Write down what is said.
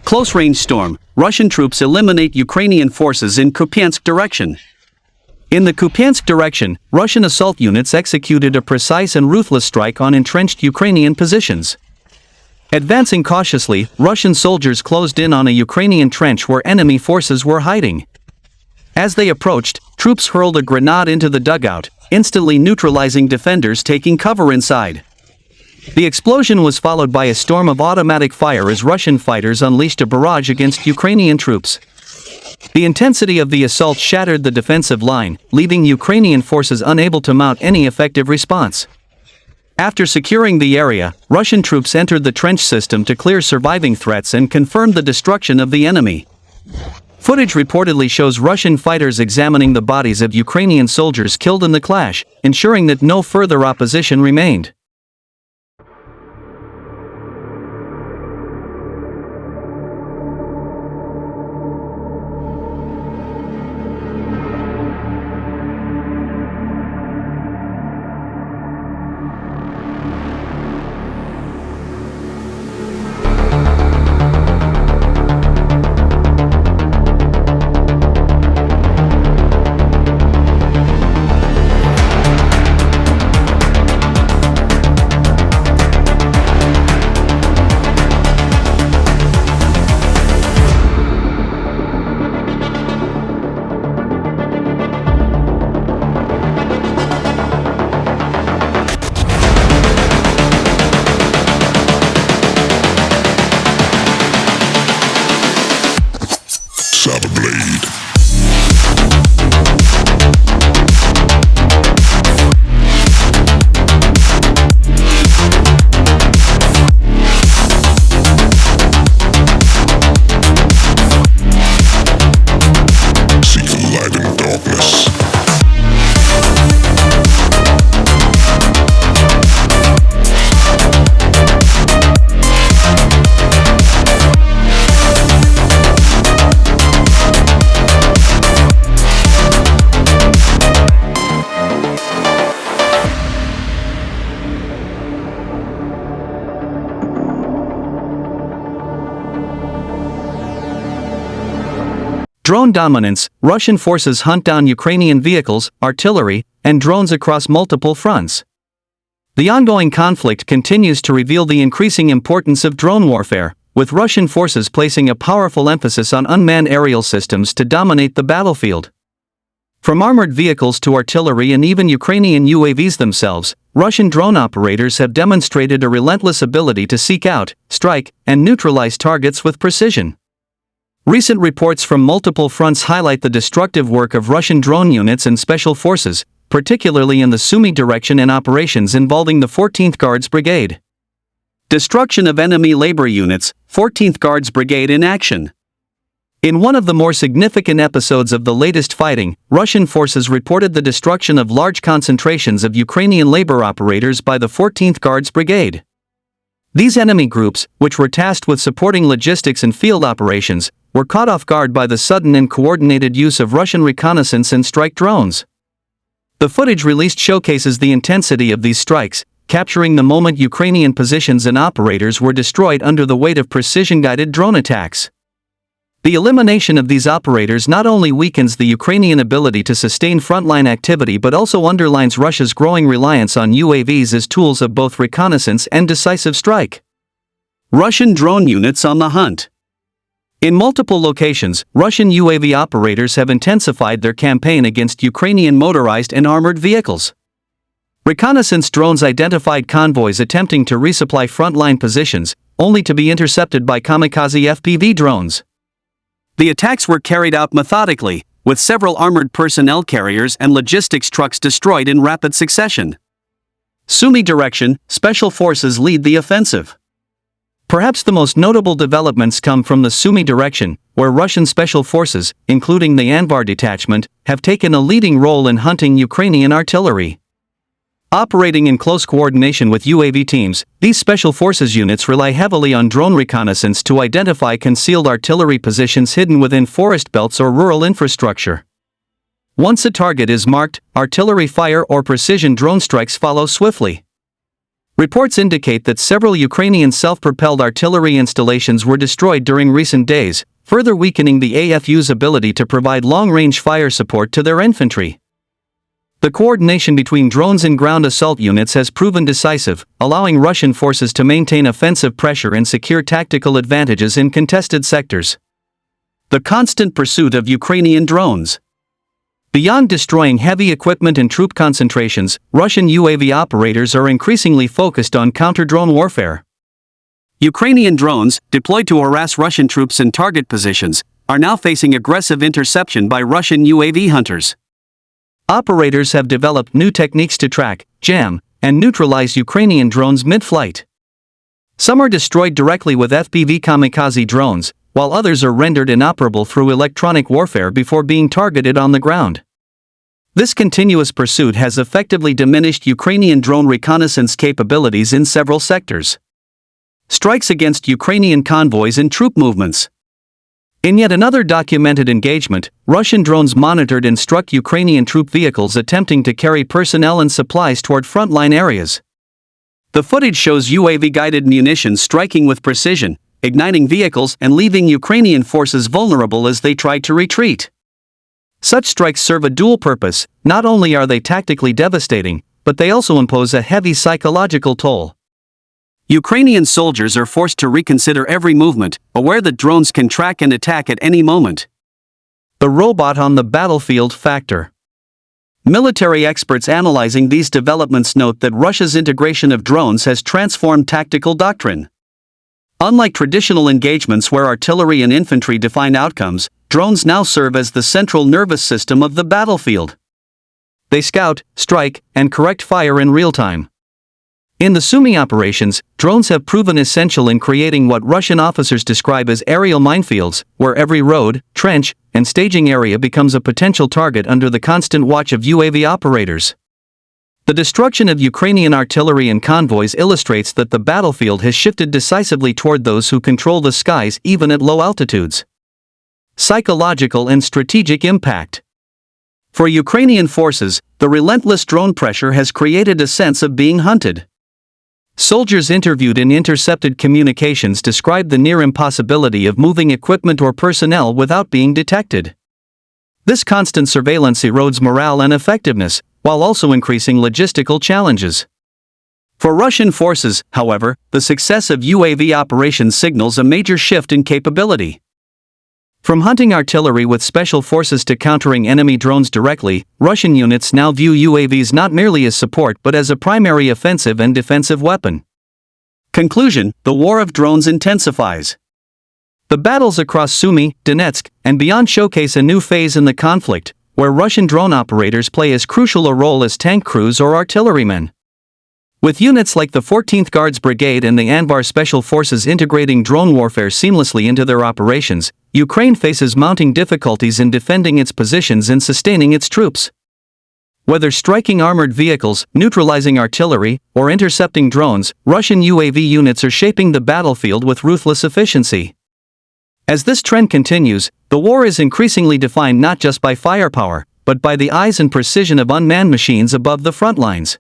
Close-range storm, Russian troops eliminate Ukrainian forces in Kupiansk direction. In the Kupiansk direction, Russian assault units executed a precise and ruthless strike on entrenched Ukrainian positions. Advancing cautiously, Russian soldiers closed in on a Ukrainian trench where enemy forces were hiding. As they approached, troops hurled a grenade into the dugout, instantly neutralizing defenders taking cover inside. The explosion was followed by a storm of automatic fire as Russian fighters unleashed a barrage against Ukrainian troops. The intensity of the assault shattered the defensive line, leaving Ukrainian forces unable to mount any effective response. After securing the area, Russian troops entered the trench system to clear surviving threats and confirmed the destruction of the enemy. Footage reportedly shows Russian fighters examining the bodies of Ukrainian soldiers killed in the clash, ensuring that no further opposition remained. Drone dominance, Russian forces hunt down Ukrainian vehicles, artillery, and drones across multiple fronts. The ongoing conflict continues to reveal the increasing importance of drone warfare, with Russian forces placing a powerful emphasis on unmanned aerial systems to dominate the battlefield. From armored vehicles to artillery and even Ukrainian UAVs themselves, Russian drone operators have demonstrated a relentless ability to seek out, strike, and neutralize targets with precision. Recent reports from multiple fronts highlight the destructive work of Russian drone units and special forces, particularly in the Sumy direction and operations involving the 14th Guards Brigade. Destruction of enemy labor units, 14th Guards Brigade in action. In one of the more significant episodes of the latest fighting, Russian forces reported the destruction of large concentrations of Ukrainian labor operators by the 14th Guards Brigade. These enemy groups, which were tasked with supporting logistics and field operations, were caught off guard by the sudden and coordinated use of Russian reconnaissance and strike drones. The footage released showcases the intensity of these strikes, capturing the moment Ukrainian positions and operators were destroyed under the weight of precision-guided drone attacks. The elimination of these operators not only weakens the Ukrainian ability to sustain frontline activity but also underlines Russia's growing reliance on UAVs as tools of both reconnaissance and decisive strike. Russian drone units on the hunt. In multiple locations, Russian UAV operators have intensified their campaign against Ukrainian motorized and armored vehicles. Reconnaissance drones identified convoys attempting to resupply frontline positions, only to be intercepted by kamikaze FPV drones. The attacks were carried out methodically, with several armored personnel carriers and logistics trucks destroyed in rapid succession. Sumy direction, special forces lead the offensive. Perhaps the most notable developments come from the Sumy direction, where Russian special forces, including the Anvar detachment, have taken a leading role in hunting Ukrainian artillery. Operating in close coordination with UAV teams, these special forces units rely heavily on drone reconnaissance to identify concealed artillery positions hidden within forest belts or rural infrastructure. Once a target is marked, artillery fire or precision drone strikes follow swiftly. Reports indicate that several Ukrainian self-propelled artillery installations were destroyed during recent days, further weakening the AFU's ability to provide long-range fire support to their infantry. The coordination between drones and ground assault units has proven decisive, allowing Russian forces to maintain offensive pressure and secure tactical advantages in contested sectors. The constant pursuit of Ukrainian drones. Beyond destroying heavy equipment and troop concentrations, Russian UAV operators are increasingly focused on counter-drone warfare. Ukrainian drones, deployed to harass Russian troops in target positions, are now facing aggressive interception by Russian UAV hunters. Operators have developed new techniques to track, jam, and neutralize Ukrainian drones mid-flight. Some are destroyed directly with FPV kamikaze drones, while others are rendered inoperable through electronic warfare before being targeted on the ground. This continuous pursuit has effectively diminished Ukrainian drone reconnaissance capabilities in several sectors. Strikes against Ukrainian convoys and troop movements. In yet another documented engagement, Russian drones monitored and struck Ukrainian troop vehicles attempting to carry personnel and supplies toward frontline areas. The footage shows UAV-guided munitions striking with precision, igniting vehicles and leaving Ukrainian forces vulnerable as they tried to retreat. Such strikes serve a dual purpose. Not only are they tactically devastating, but they also impose a heavy psychological toll. Ukrainian soldiers are forced to reconsider every movement, aware that drones can track and attack at any moment. The robot on the battlefield factor. Military experts analyzing these developments note that Russia's integration of drones has transformed tactical doctrine. Unlike traditional engagements where artillery and infantry define outcomes, drones now serve as the central nervous system of the battlefield. They scout, strike, and correct fire in real time. In the Sumy operations, drones have proven essential in creating what Russian officers describe as aerial minefields, where every road, trench, and staging area becomes a potential target under the constant watch of UAV operators. The destruction of Ukrainian artillery and convoys illustrates that the battlefield has shifted decisively toward those who control the skies even at low altitudes. Psychological and strategic impact. For Ukrainian forces, the relentless drone pressure has created a sense of being hunted. Soldiers interviewed in intercepted communications described the near impossibility of moving equipment or personnel without being detected. This constant surveillance erodes morale and effectiveness, while also increasing logistical challenges. For Russian forces, however, the success of UAV operations signals a major shift in capability. From hunting artillery with special forces to countering enemy drones directly, Russian units now view UAVs not merely as support but as a primary offensive and defensive weapon. Conclusion: the war of drones intensifies. The battles across Sumy, Donetsk, and beyond showcase a new phase in the conflict, where Russian drone operators play as crucial a role as tank crews or artillerymen. With units like the 14th Guards Brigade and the Anbar Special Forces integrating drone warfare seamlessly into their operations, Ukraine faces mounting difficulties in defending its positions and sustaining its troops. Whether striking armored vehicles, neutralizing artillery, or intercepting drones, Russian UAV units are shaping the battlefield with ruthless efficiency. As this trend continues, the war is increasingly defined not just by firepower, but by the eyes and precision of unmanned machines above the front lines.